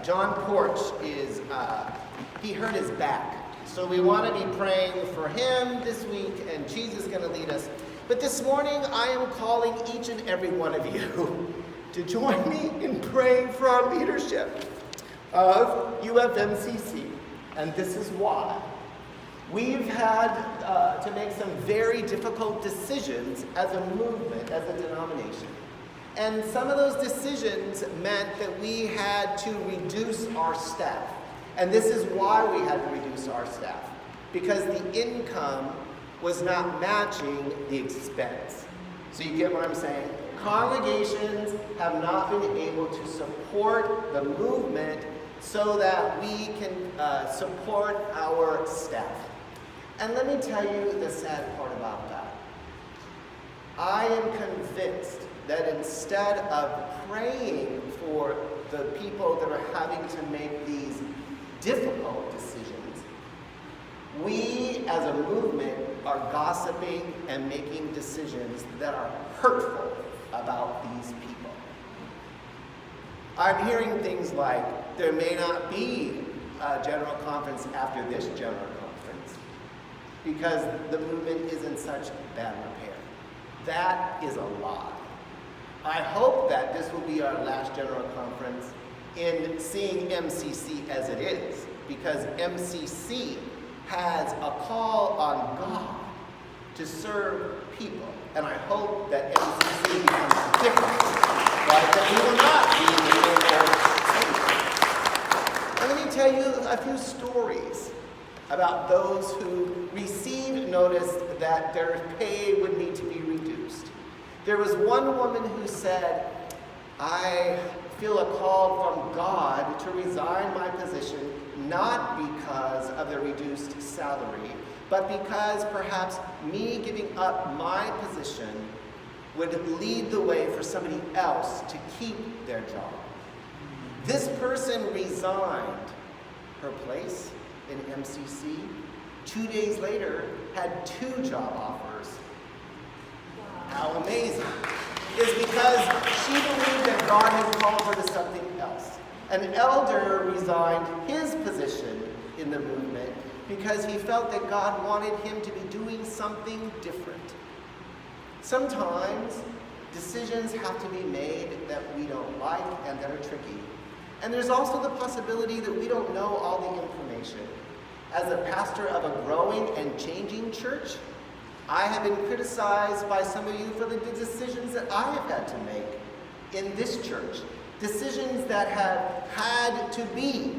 John Porch he hurt his back. So we want to be praying for him this week, and Jesus is going to lead us. But this morning, I am calling each and every one of you to join me in praying for our leadership of UFMCC. And this is why. We've had to make some very difficult decisions as a movement, as a denomination. And some of those decisions meant that we had to reduce our staff. And this is why we had to reduce our staff, because the income was not matching the expense. So you get what I'm saying? Congregations have not been able to support the movement so that we can support our staff. And let me tell you the sad part about that. I am convinced that instead of praying for the people that are having to make these difficult decisions, we as a movement are gossiping and making decisions that are hurtful about these people. I'm hearing things like there may not be a general conference after this general conference because the movement is in such bad repair. That is a lie. I hope that this will be our last general conference in seeing MCC as it is, because MCC has a call on God to serve people. And I hope that MCC becomes different, but that we will not be in the same old. And let me tell you a few stories about those who received notice that their pay would need to be reduced. There was one woman who said, I feel a call from God to resign my position, not because of the reduced salary, but because perhaps me giving up my position would lead the way for somebody else to keep their job. This person resigned her place in MCC. 2 days later, had 2 job offers. How amazing. Is because she believed that God had called her to something else. An elder resigned his position in the movement because he felt that God wanted him to be doing something different. Sometimes decisions have to be made that we don't like and that are tricky. And there's also the possibility that we don't know all the information. As a pastor of a growing and changing church, I have been criticized by some of you for the decisions that I have had to make in this church. Decisions that have had to be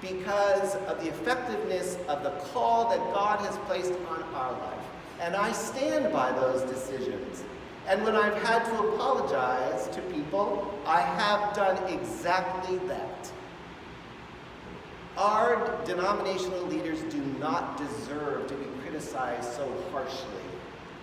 because of the effectiveness of the call that God has placed on our life. And I stand by those decisions. And when I've had to apologize to people, I have done exactly that. Our denominational leaders do not deserve to be criticized so harshly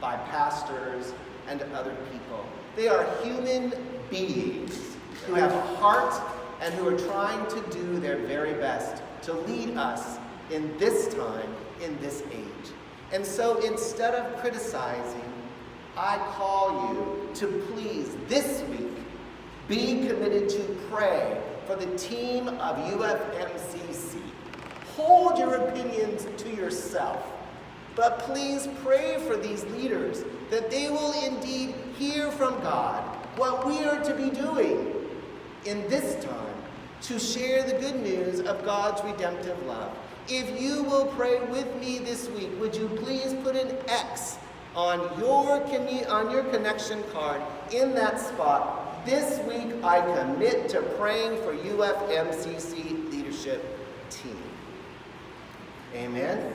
by pastors and other people. They are human beings who have a heart and who are trying to do their very best to lead us in this time, in this age. And so instead of criticizing, I call you to please, this week, be committed to pray for the team of UFMCC. Hold your opinions to yourself, but please pray for these leaders that they will indeed hear from God what we are to be doing in this time to share the good news of God's redemptive love. If you will pray with me this week, would you please put an X on your connection card in that spot? This week I commit to praying for UFMCC leadership team. Amen?